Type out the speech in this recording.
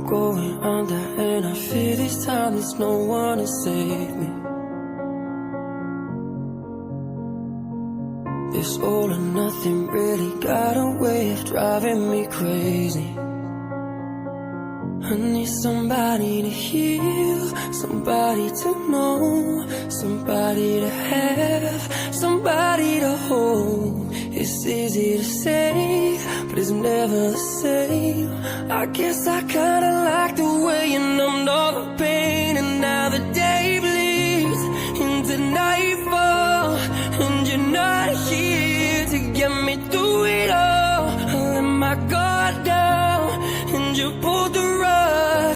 going under, and I fear this time there's no one to save me. This all or nothing really got a way of driving me crazy. I need somebody to heal, somebody to know, somebody to have, somebody to hold. It's easy to say, but it's never the same. I guess I kinda like the way you numb